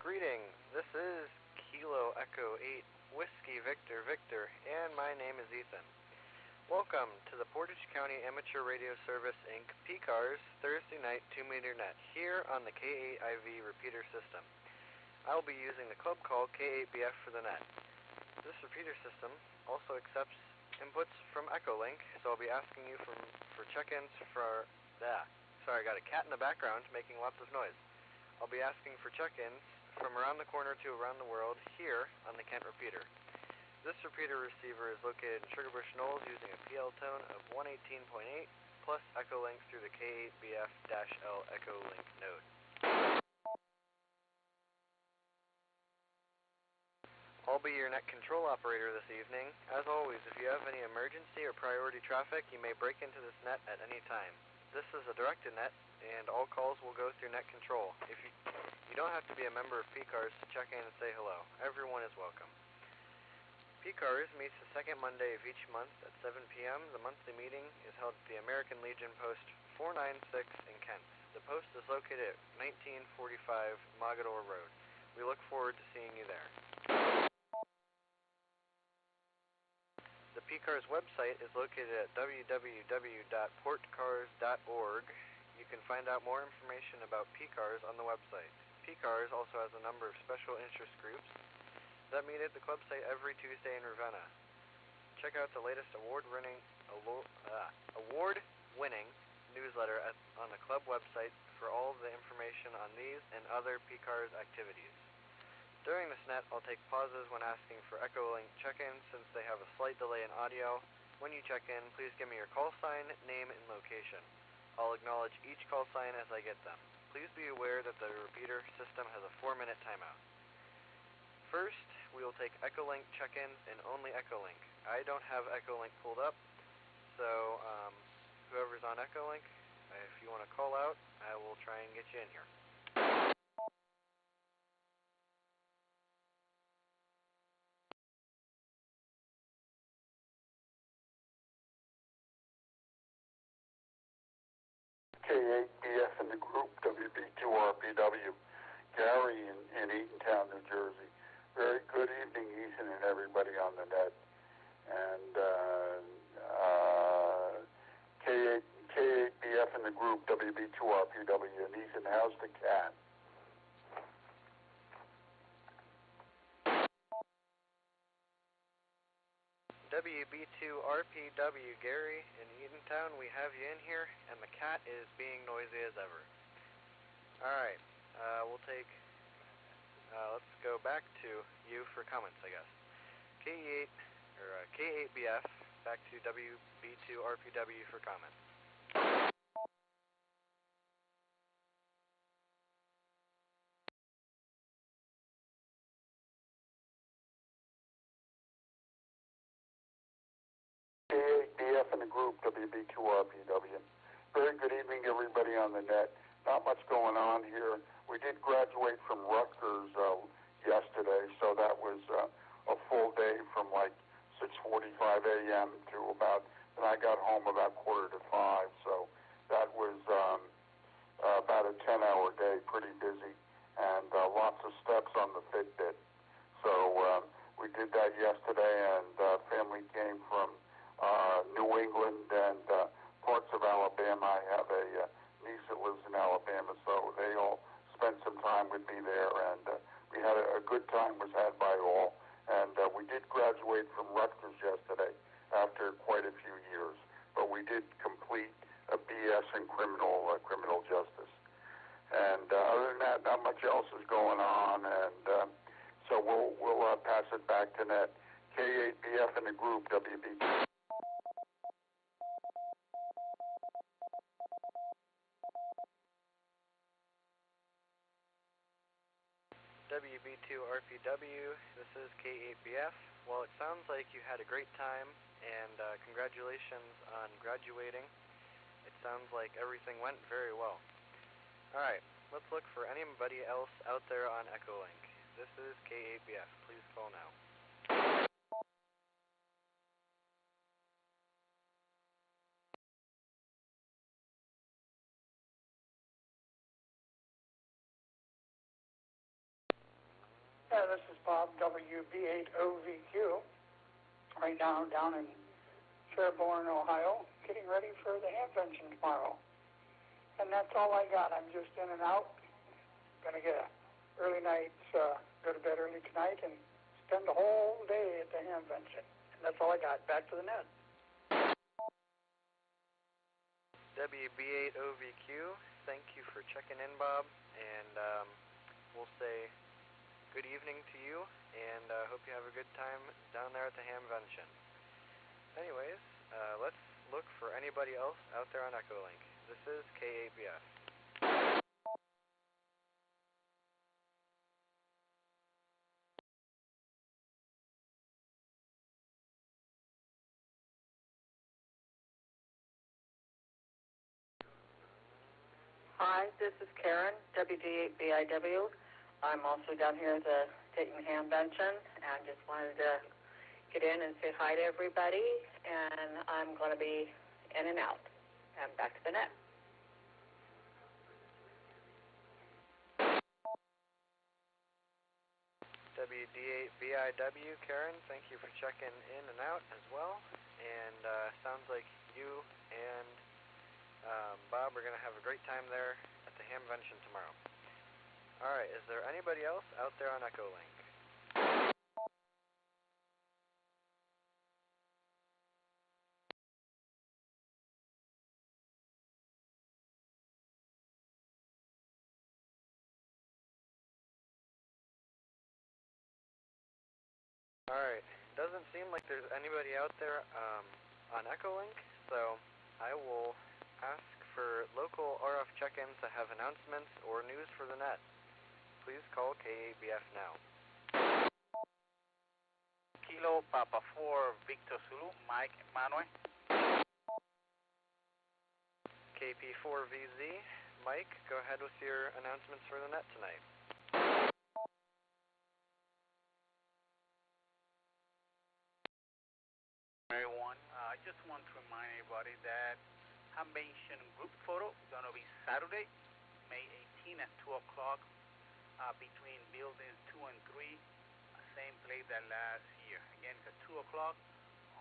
Greetings, this is Kilo Echo 8 Whiskey Victor Victor, and my name is Ethan. Welcome to the Portage County Amateur Radio Service, Inc. PCARS Thursday night 2-meter net here on the K8IV repeater system. I will be using the club call K8BF for the net. This repeater system also accepts inputs from Echolink, so I'll be asking you for check-ins for... Sorry, I got a cat in the background making lots of noise. I'll be asking for check-ins from around the corner to around the world here on the Kent repeater. This repeater receiver is located in Sugarbush Knolls using a PL tone of 118.8 plus Echolink through the K8BF-L Echolink node. I'll be your net control operator this evening. As always, if you have any emergency or priority traffic, you may break into this net at any time. This is a directed net, and all calls will go through net control. You don't have to be a member of PCARS to check in and say hello. Everyone is welcome. PCARS meets the second Monday of each month at 7 p.m. The monthly meeting is held at the American Legion Post 496 in Kent. The post is located at 1945 Mogador Road. We look forward to seeing you there. The PCARS website is located at www.portcars.org. You can find out more information about PCARS on the website. PCARS also has a number of special interest groups that meet at the club site every Tuesday in Ravenna. Check out the latest award-winning newsletter on the club website for all of the information on these and other PCARS activities. During this net, I'll take pauses when asking for Echolink check-ins since they have a slight delay in audio. When you check in, please give me your call sign, name, and location. I'll acknowledge each call sign as I get them. Please be aware that the repeater system has a 4-minute timeout. First, we will take Echolink check-ins and only Echolink. I don't have Echolink pulled up, so whoever's on Echolink, if you want to call out, I will try and get you in here. K8BF in the group, WB2RPW, Gary in Eatontown, New Jersey. Very good evening, Ethan, and everybody on the net. And K8BF in the group, WB2RPW, and Ethan, how's the cat? WB2RPW, Gary in Eatontown, we have you in here, and the cat is being noisy as ever. Alright, we'll take, let's go back to you for comments, I guess. K8BF, back to WB2RPW for comments. K8BF in the group, WB2RPW. Very good evening, everybody on the net. Not much going on here. We did graduate from Rutgers yesterday, so that was a full day from like 6:45 a.m. to about, and I got home about 4:45, so that was about a 10-hour day, pretty busy, and lots of steps on the Fitbit. So we did that yesterday, and family came from New England and parts of Alabama. I have a niece that lives in Alabama, so they all spent some time with me there, and we had a good time was had by all. And we did graduate from Rutgers yesterday after quite a few years, but we did complete a BS in criminal justice. And other than that, not much else is going on, and so we'll pass it back to net. K8BF in the group, WB. WB2RPW, this is K8BF. Well, it sounds like you had a great time, and congratulations on graduating. It sounds like everything went very well. Alright, let's look for anybody else out there on Echolink. This is K8BF. Please call now. Yeah, this is Bob, WB8OVQ. Right now I'm down in Sherborne, Ohio, getting ready for the ham convention tomorrow. And that's all I got. I'm just in and out. Going to get an early night, go to bed early tonight, and spend the whole day at the ham convention. And that's all I got. Back to the net. WB8OVQ, thank you for checking in, Bob. And we'll say good evening to you, and hope you have a good time down there at the ham convention. Anyways, let's look for anybody else out there on Echolink. This is K8BF. Hi, this is Karen, WD8BIW. I'm also down here at the Dayton Ham Convention, and just wanted to get in and say hi to everybody, and I'm going to be in and out, and back to the net. WD8BIW, Karen, thank you for checking in and out as well. And sounds like you and Bob are going to have a great time there at the ham convention tomorrow. Alright, is there anybody else out there on Echolink? Alright, doesn't seem like there's anybody out there on Echolink, so I will ask for local RF check-ins that have announcements or news for the net. Please call K8BF now. Kilo Papa 4 Victor Zulu, Mike Manuel. KP4VZ, Mike, go ahead with your announcements for the net tonight. Everyone, I just want to remind everybody that convention group photo is going to be Saturday, May 18 at 2 o'clock between buildings 2 and 3, same place that last year. Again, it's at 2 o'clock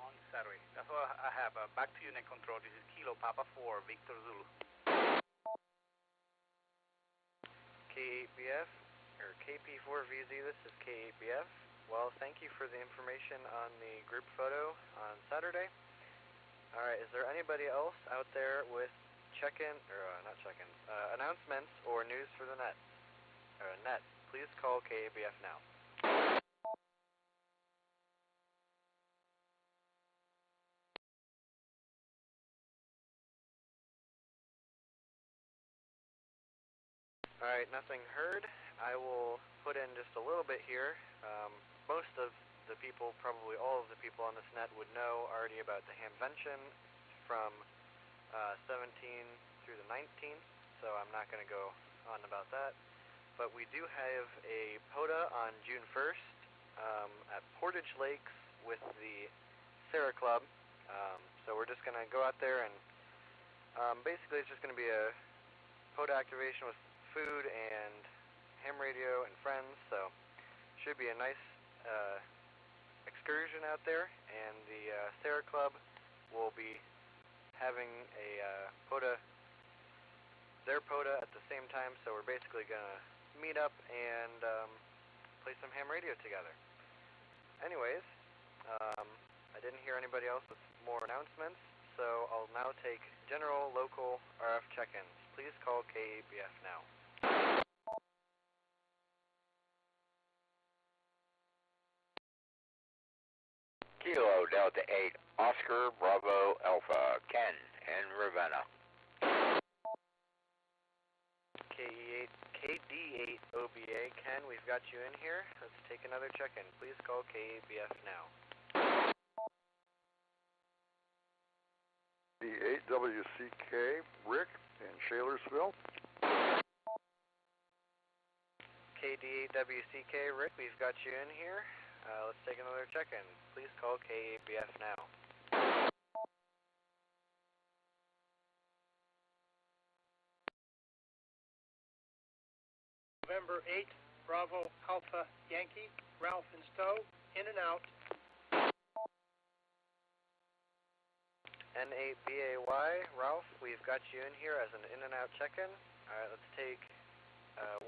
on Saturday. That's all I have. Back to you, Net Control. This is Kilo Papa 4 Victor Zulu. K8BF, or KP4VZ, this is K8BF. Well, thank you for the information on the group photo on Saturday. Alright, is there anybody else out there with check-in, or not check-ins, announcements or news for the net? Net, please call K8BF now. Alright, nothing heard. I will put in just a little bit here. Most of the people, probably all of the people on this net would know already about the Hamvention from 17 through the 19th, so I'm not going to go on about that. But we do have a POTA on June 1st at Portage Lakes with the Sarah Club. So we're just going to go out there and basically it's just going to be a POTA activation with food and ham radio and friends, so should be a nice excursion out there. And the Sarah Club will be having a POTA, their POTA at the same time, so we're basically going to meet up and play some ham radio together. Anyways, I didn't hear anybody else with more announcements, so I'll now take general local RF check-ins. Please call K8BF now. Kilo Delta 8 Oscar Bravo Alpha Ken in Ravenna. KD8 OBA Ken, we've got you in here. Let's take another check-in. Please call K8BF now. The 8WCK Rick in Shalersville. KD8WCK Rick, we've got you in here. Let's take another check-in. Please call K8BF now. November 8, Bravo Alpha Yankee, Ralph and Stowe, in and out. N8BAY, Ralph, we've got you in here as an in and out check-in. Alright, let's take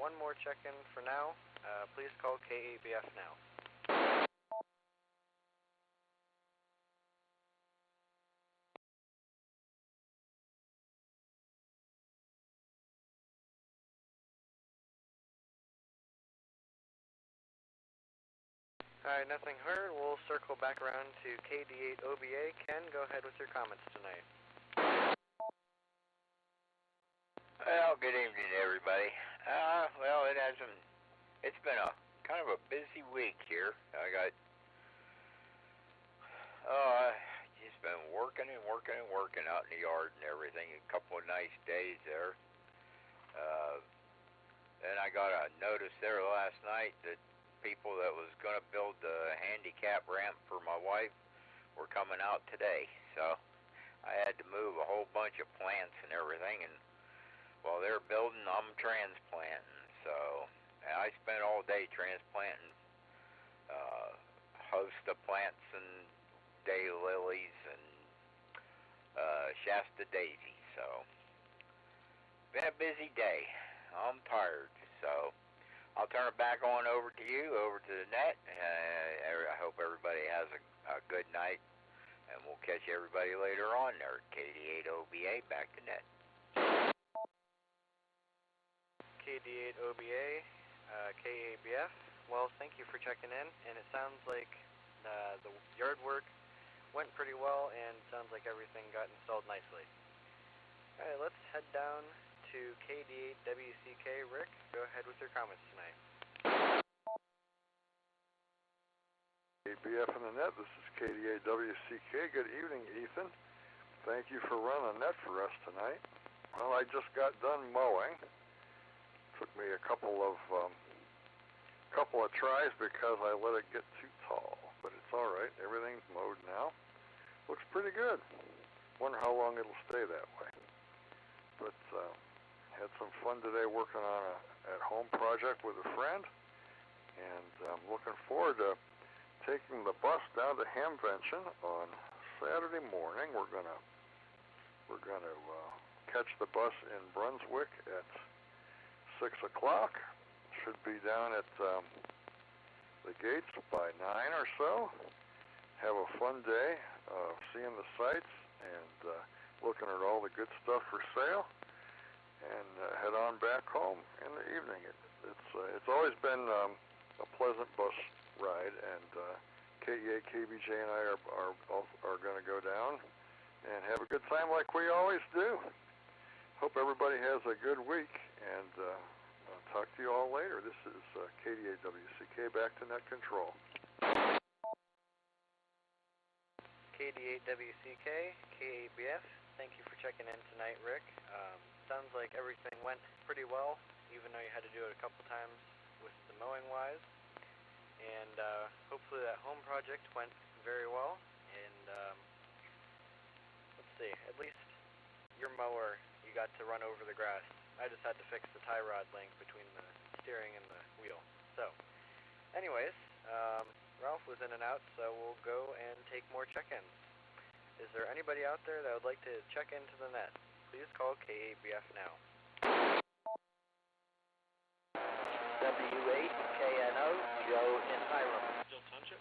one more check-in for now. Please call K8BF now. Alright, nothing heard. We'll circle back around to KD8OBA. Ken, go ahead with your comments tonight. Well, good evening, everybody. Well, it's been a kind of a busy week here. I got, just been working out in the yard and everything. A couple of nice days there. Then I got a notice there last night that people that was going to build the handicap ramp for my wife were coming out today. So I had to move a whole bunch of plants and everything, and while they're building, I'm transplanting. So I spent all day transplanting host of plants and daylilies and Shasta daisy. So been a busy day. I'm tired, so I'll turn it back on over to you, over to the net. I hope everybody has a good night, and we'll catch everybody later on there at KD8OBA, back to net. KD8OBA, K8BF, well, thank you for checking in, and it sounds like the yard work went pretty well, and sounds like everything got installed nicely. Alright, let's head down to KD8WCK. Rick, go ahead with your comments tonight. K8BF in the net, this is KD8WCK. Good evening, Ethan. Thank you for running the net for us tonight. Well, I just got done mowing. Took me a couple of tries because I let it get too tall, but it's all right. Everything's mowed now. Looks pretty good. Wonder how long it'll stay that way. But had some fun today working on a at-home project with a friend, and I'm looking forward to taking the bus down to Hamvention on Saturday morning. We're gonna catch the bus in Brunswick at 6 o'clock. Should be down at the gates by 9 or so. Have a fun day seeing the sights and looking at all the good stuff for sale, and head on back home in the evening. It's always been a pleasant bus ride, and KEA, KBJ, and I are going to go down and have a good time like we always do. Hope everybody has a good week, and I'll talk to you all later. This is KD8WCK, back to net control. KD8WCK, K8BF, thank you for checking in tonight, Rick. Sounds like everything went pretty well, even though you had to do it a couple times with the mowing wise. And hopefully that home project went very well. And let's see, at least your mower, you got to run over the grass. I just had to fix the tie rod link between the steering and the wheel. So, anyways, Ralph was in and out, so we'll go and take more check-ins. Is there anybody out there that would like to check into the net? Please call K8BF now. W8KNO, Joe in Hiram. Bill Township.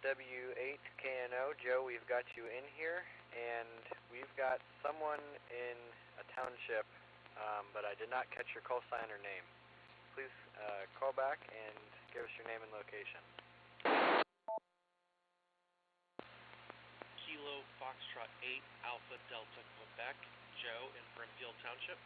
W8KNO, Joe, we've got you in here, and we've got someone in a township, but I did not catch your call sign or name. Please call back and give us your name and location. Kilo Foxtrot 8 Alpha Delta Quebec, Joe in Brimfield Township.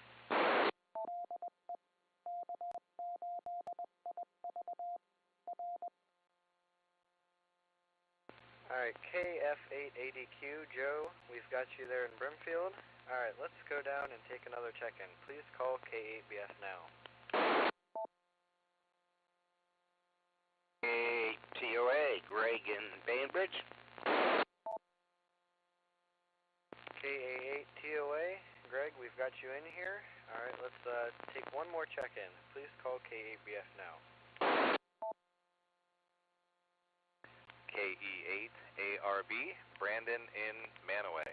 Alright, KF8ADQ, Joe, we've got you there in Brimfield. Alright, let's go down and take another check-in. Please call K8BF now. TOA, Greg in Bainbridge. KA8TOA, Greg, we've got you in here. Alright, let's take one more check-in. Please call K8BF now. K8ARB, Brandon in Manaway.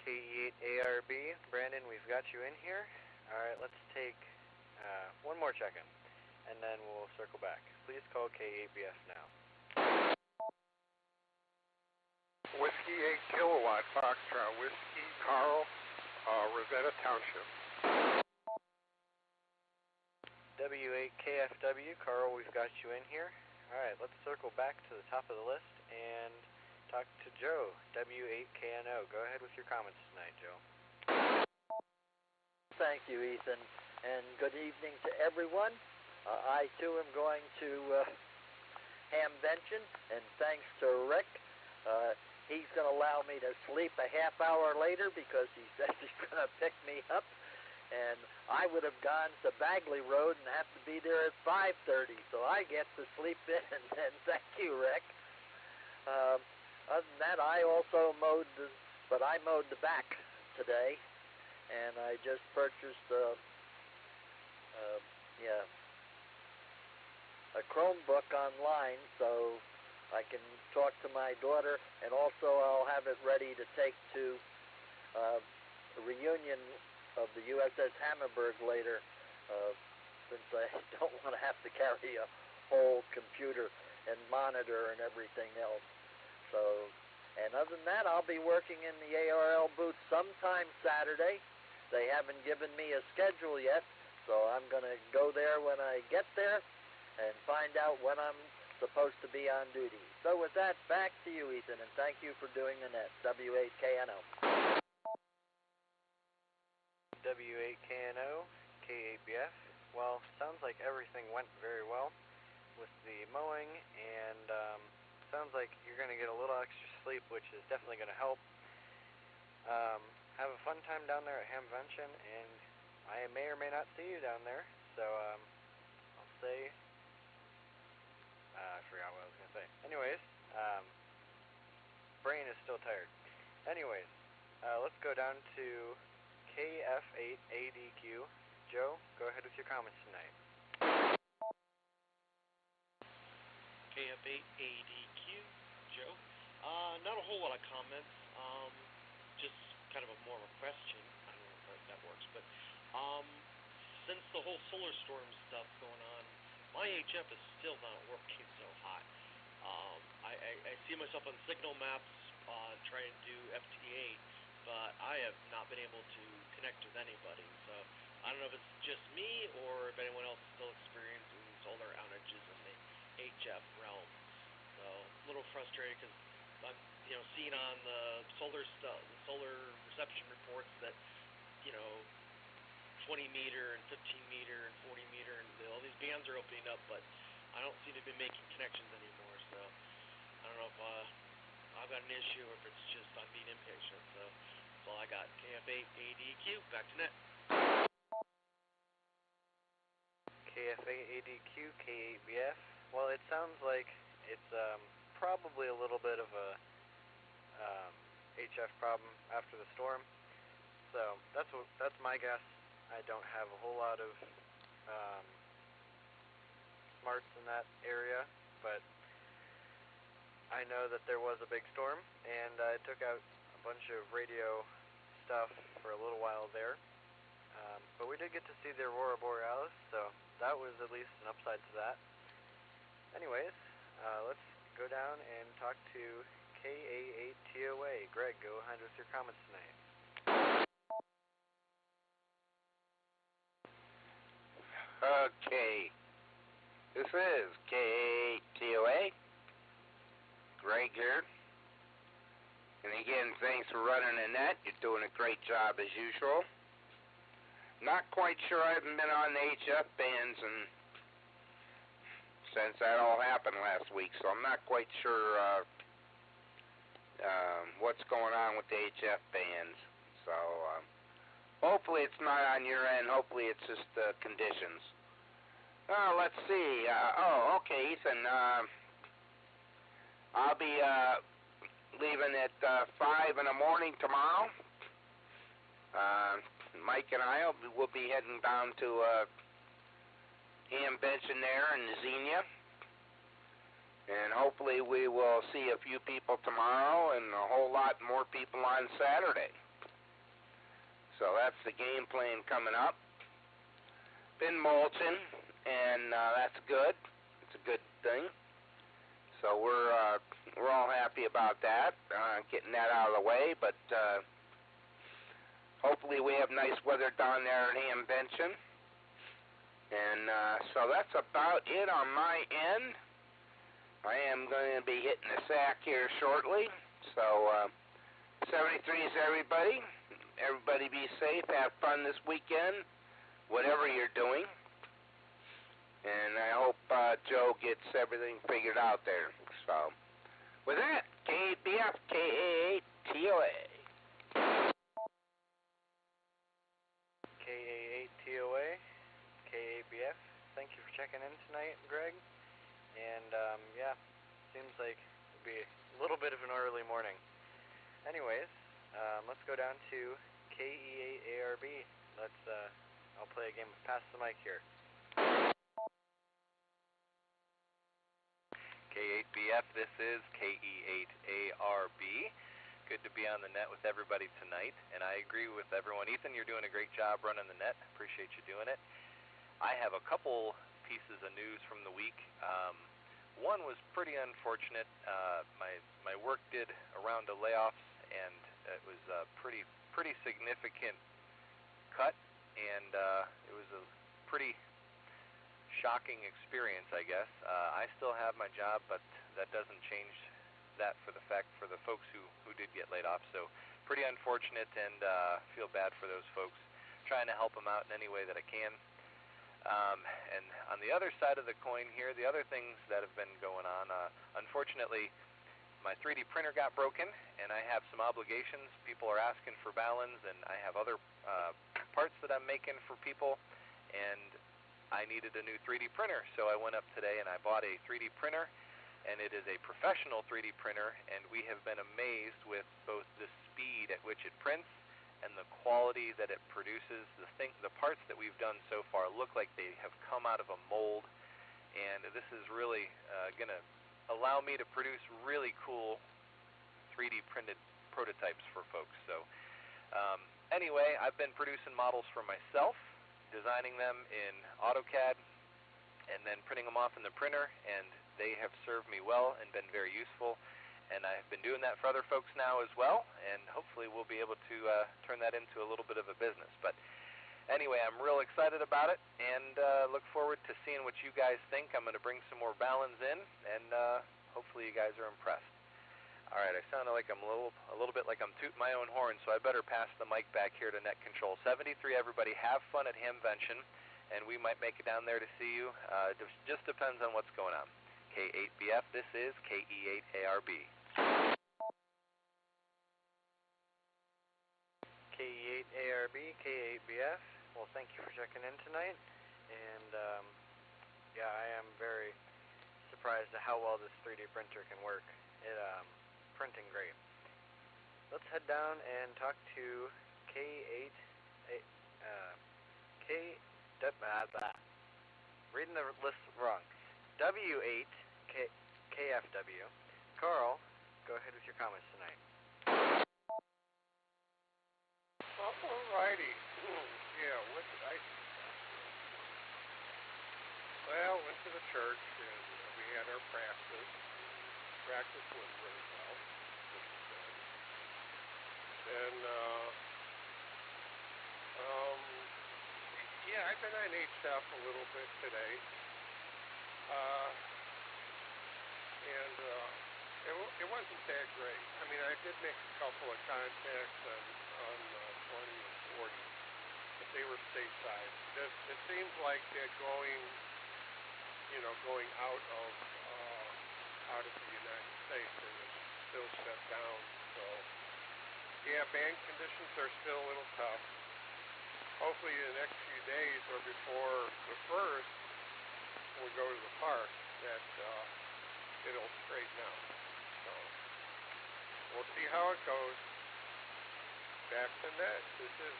K8ARB, Brandon, we've got you in here. Alright, let's take one more check-in, and then we'll circle back. Please call K8BF now. Whiskey 8 kilowatt, Foxtrot, Whiskey, Carl, Rosetta Township. W8KFW, Carl, we've got you in here. Alright, let's circle back to the top of the list and talk to Joe, W8KNO. Go ahead with your comments tonight, Joe. Thank you, Ethan, and good evening to everyone. I, too, am going to Hamvention, and thanks to Rick, he's going to allow me to sleep a half hour later because he says he's going to pick me up. And I would have gone to Bagley Road and have to be there at 5:30, so I get to sleep in. And thank you, Rick. Other than that, I also mowed the back today, and I just purchased a Chromebook online, so I can talk to my daughter, and also I'll have it ready to take to a reunion of the USS Hammerberg later, since I don't want to have to carry a whole computer and monitor and everything else. So, and other than that, I'll be working in the ARL booth sometime Saturday. They haven't given me a schedule yet, so I'm going to go there when I get there and find out when I'm supposed to be on duty. So with that, back to you, Ethan, and thank you for doing the net. W8KNO. W8KNO, K8BF. Well, sounds like everything went very well with the mowing, and sounds like you're going to get a little extra sleep, which is definitely going to help. Have a fun time down there at Hamvention, and I may or may not see you down there, so I'll say, I forgot what I was going to say. Anyways, brain is still tired. Anyways, let's go down to KF8ADQ. Joe, go ahead with your comments tonight. KF8ADQ, Joe. Not a whole lot of comments. Just kind of more of a question. I don't know if that works, but since the whole solar storm stuff going on, my HF is still not working so hot. I see myself on signal maps trying to do FT8, but I have not been able to connect with anybody. So I don't know if it's just me or if anyone else is still experiencing solar outages in the HF realm. So a little frustrated because I'm seeing on the solar reception reports that 20 meter and 15 meter and 40 meter and all these bands are opening up, but I don't seem to be making connections anymore. So I don't know if I've got an issue or if it's just I'm being impatient. So that's all I got. KF8ADQ, back to net. KF8ADQ, K8BF. Well, it sounds like it's probably a little bit of a HF problem after the storm. So that's my guess. I don't have a whole lot of smarts in that area, but I know that there was a big storm, and I took out a bunch of radio stuff for a little while there. But we did get to see the Aurora Borealis, so that was at least an upside to that. Anyways, let's go down and talk to KA8TOA. Greg, go ahead with your comments tonight. Okay, this is K8TOA, Greg here, and again, thanks for running the net. You're doing a great job as usual. Not quite sure, I haven't been on the HF bands since that all happened last week, so I'm not quite sure what's going on with the HF bands. So hopefully it's not on your end. Hopefully it's just conditions. Let's see. Okay, Ethan. I'll be leaving at 5 in the morning tomorrow. Mike and I will be heading down to ham benching there in Xenia. And hopefully we will see a few people tomorrow and a whole lot more people on Saturday. So that's the game plan coming up. Been mulching, and that's good. It's a good thing. So we're all happy about that, getting that out of the way. But hopefully we have nice weather down there at ham benching. And so that's about it on my end. I am going to be hitting the sack here shortly. So 73s, everybody. Everybody be safe. Have fun this weekend, whatever you're doing. And I hope Joe gets everything figured out there. So with that, K8BF, K8TOA. K8TOA, K8BF. Thank you for checking in tonight, Greg. And, yeah, seems like it'll be a little bit of an early morning. Anyways, let's go down to KE8ARB. I'll play a game of Pass the Mic here. K8BF, this is KE8ARB. Good to be on the net with everybody tonight, and I agree with everyone. Ethan, you're doing a great job running the net. Appreciate you doing it. I have a couple pieces of news from the week. One was pretty unfortunate. My work did a round of layoffs, and it was a pretty significant cut, and it was a pretty shocking experience, I guess. I still have my job, but that doesn't change that for the folks who did get laid off. So pretty unfortunate, and feel bad for those folks. Trying to help them out in any way that I can. And on the other side of the coin here, the other things that have been going on, unfortunately, my 3D printer got broken, and I have some obligations. People are asking for balance, and I have other parts that I'm making for people, and I needed a new 3D printer. So I went up today and I bought a 3D printer, and it is a professional 3D printer, and we have been amazed with both the speed at which it prints and the quality that it produces. The parts that we've done so far look like they have come out of a mold, and this is really going to allow me to produce really cool 3D printed prototypes for folks. So anyway, I've been producing models for myself, designing them in AutoCAD, and then printing them off in the printer, and they have served me well and been very useful. And I've been doing that for other folks now as well, and hopefully we'll be able to turn that into a little bit of a business. But anyway, I'm real excited about it, and look forward to seeing what you guys think. I'm going to bring some more balance in, and hopefully you guys are impressed. All right, I sounded like I'm a little bit like I'm tooting my own horn, so I better pass the mic back here to Net Control. 73, everybody, have fun at Hamvention, and we might make it down there to see you. Just depends on what's going on. K8BF, this is KE8ARB. KE8ARB, K8BF. Well, thank you for checking in tonight, and yeah, I am very surprised at how well this 3D printer can work. Printing great. Let's head down and talk to reading the list wrong. W8KFW. Carl, go ahead with your comments tonight. Alrighty. Yeah, what did I do? Well, went to the church, and we had our practice. Practice went really well, which is good. Then, yeah, I've been on HF a little bit today. And it wasn't that great. I mean, I did make a couple of contacts on 20 and 40, but they were stateside. It seems like they're going out of the United States, and it's still shut down. So, yeah, band conditions are still a little tough. Hopefully in the next few days or before the 1st, when we go to the park, that it'll straighten out. So we'll see how it goes. back to net. This is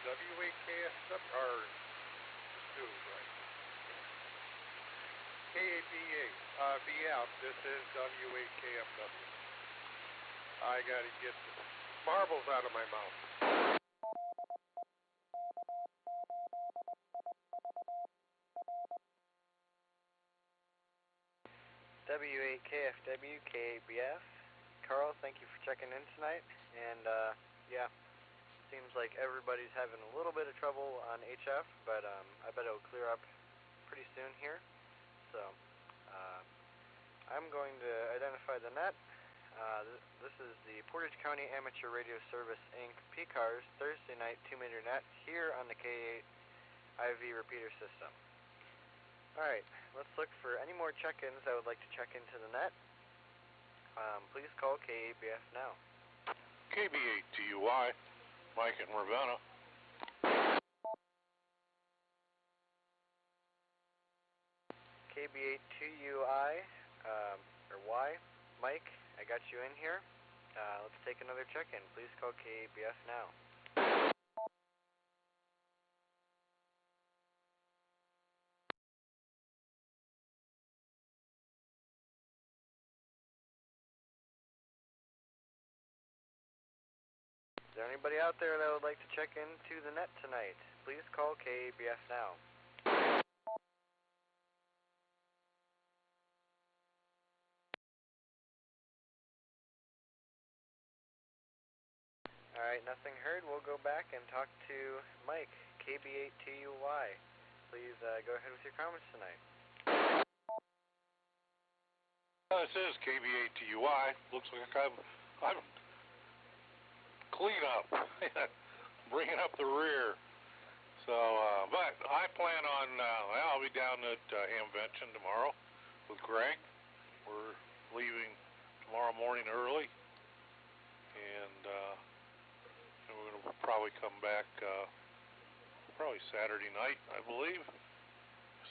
K8BF. This is WAKFW. I gotta get the marbles out of my mouth. W8KFW, K8BF. Carl, thank you for checking in tonight. And, yeah, seems like everybody's having a little bit of trouble on HF, but I bet it'll clear up pretty soon here. So, I'm going to identify the net. This is the Portage County Amateur Radio Service, Inc., PCARS, Thursday night 2-meter net here on the K8 IV repeater system. Alright, let's look for any more check-ins that would like to check into the net. Please call K8BF now. KB8TUI, Mike in Ravenna. KB8TUI, or Y, Mike, I got you in here. Let's take another check-in. Please call K8BF now. Is there anybody out there that would like to check into the net tonight? Please call K8BF now. Alright, nothing heard. We'll go back and talk to Mike, KB8TUY. Please go ahead with your comments tonight. This is KB8TUI. Looks like I'm clean up, bringing up the rear. So, but I plan on, I'll be down at Hamvention tomorrow with Greg. We're leaving tomorrow morning early, and we're going to probably come back probably Saturday night, I believe.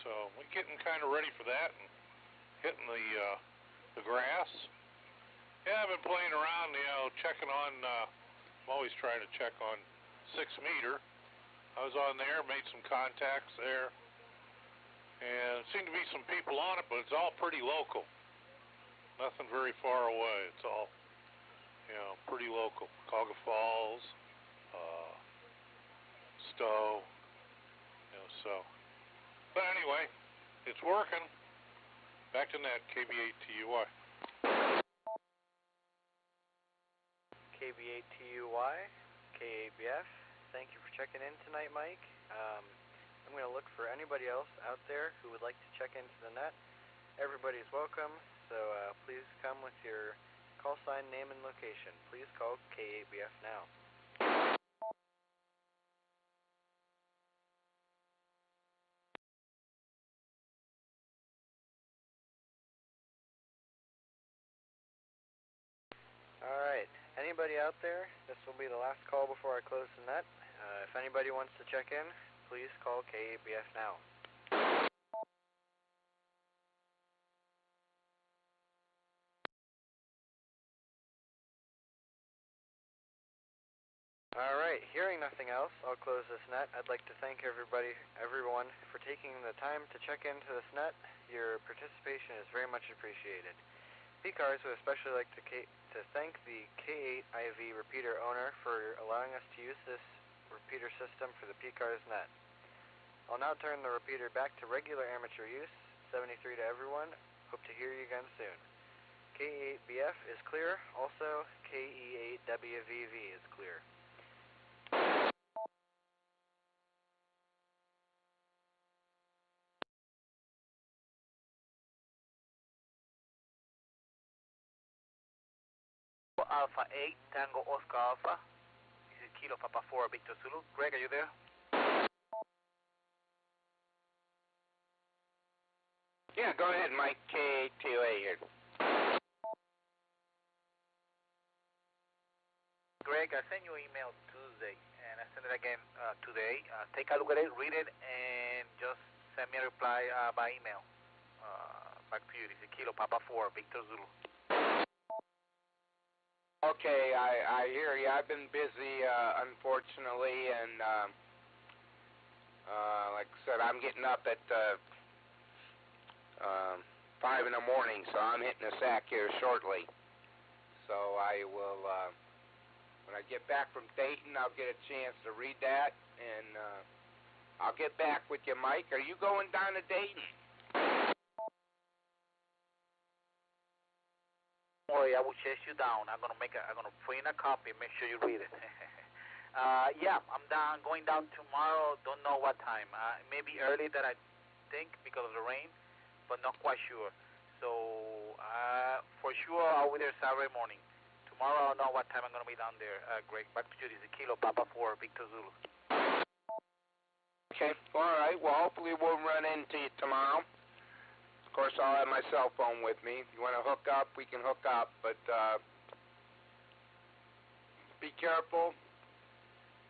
So we're getting kind of ready for that and hitting the grass. Yeah, I've been playing around, checking on, I'm always trying to check on 6-meter. I was on there, made some contacts there, and seemed to be some people on it, but it's all pretty local. Nothing very far away. It's all, pretty local. Cauga Falls, Stowe, so. But anyway, it's working. Back to net, KB8TUY. KB8TUY, K8BF. Thank you for checking in tonight, Mike. I'm going to look for anybody else out there who would like to check into the net. Everybody's welcome, so please come with your call sign, name, and location. Please call K8BF now. Alright, anybody out there? This will be the last call before I close the net. If anybody wants to check in, please call K8BF now. Alright, hearing nothing else, I'll close this net. I'd like to thank everyone for taking the time to check into this net. Your participation is very much appreciated. PCARS would especially like to thank the K8 IV repeater owner for allowing us to use this repeater system for the PCARS net. I'll now turn the repeater back to regular amateur use. 73 to everyone. Hope to hear you again soon. K8BF is clear. Also, KE8WVV is clear. Alpha 8, Tango Oscar Alpha. This is Kilo Papa 4, Victor Zulu. Greg, are you there? Yeah, go ahead, Mike. K8TUA here. Greg, I sent you an email Tuesday, and I sent it again today. Take a look at it, read it, and just send me a reply by email. Back to you. This is Kilo Papa 4, Victor Zulu. Okay, I hear you. I've been busy, unfortunately, and like I said, I'm getting up at 5 in the morning, so I'm hitting the sack here shortly. So I will, when I get back from Dayton, I'll get a chance to read that, and I'll get back with you, Mike. Are you going down to Dayton? Don't worry, I will chase you down. I'm gonna print a copy. Make sure you read it. Yeah, I'm going down tomorrow. Don't know what time. Maybe early that I think because of the rain, but not quite sure. So for sure I'll be there Saturday morning. Tomorrow I'll know what time I'm gonna be down there. Greg, back to you. This is Kilo Papa 4 Victor Zulu. Okay. All right. Well, hopefully we'll run into you tomorrow. Of course, I'll have my cell phone with me. If you want to hook up, we can hook up. But be careful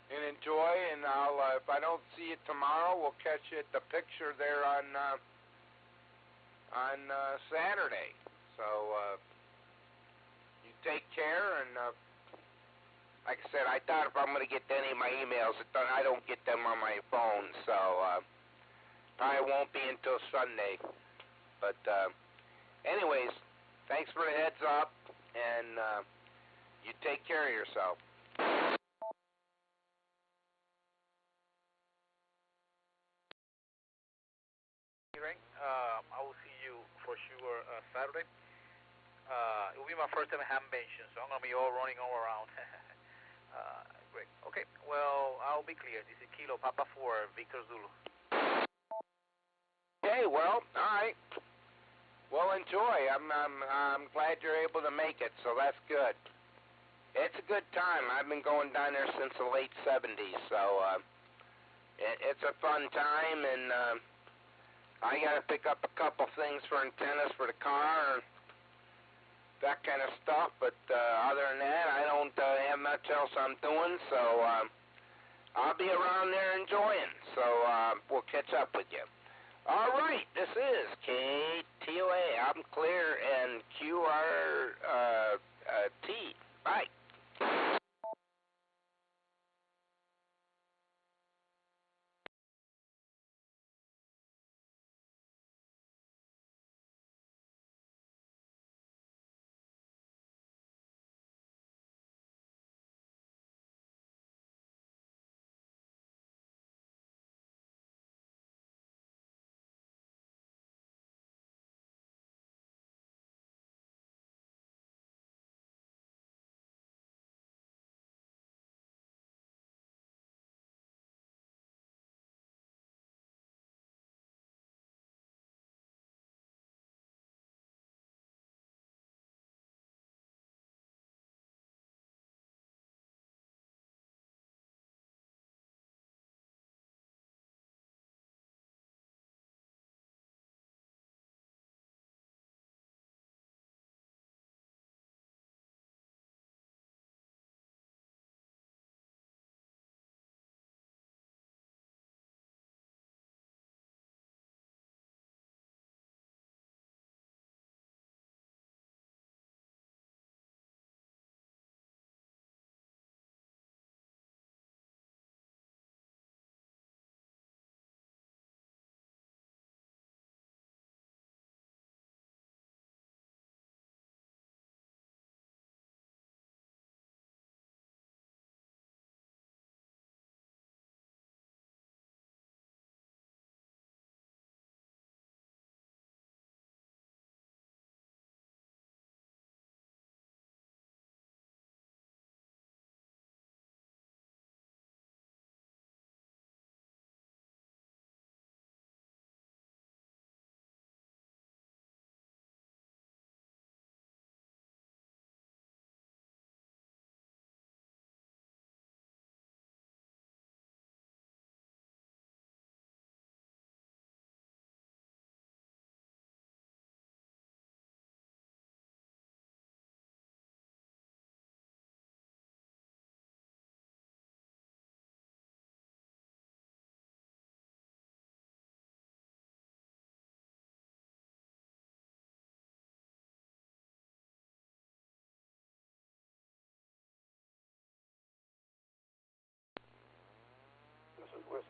and enjoy. And I'll, if I don't see you tomorrow, we'll catch you at the picture there on Saturday. So you take care. And like I said, I doubt if I'm going to get any of my emails. I don't get them on my phone. So probably won't be until Sunday. But anyways, thanks for the heads up, and you take care of yourself. I will see you for sure Saturday. It will be my first time ham benching, so I'm going to be all running all around. Great. Okay, well, I'll be clear. This is Kilo Papa 4 Victor Zulu. Okay, well, all right. Well, enjoy. I'm glad you're able to make it, so that's good. It's a good time. I've been going down there since the late 70s, so it's a fun time, and I got to pick up a couple things for antennas for the car and that kind of stuff, but other than that, I don't have much else I'm doing, so I'll be around there enjoying, so we'll catch up with you. All right, this is KTOA. I'm clear, and QRT. Bye.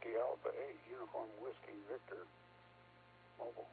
Whiskey Alpha 8, Uniform Whiskey Victor, mobile.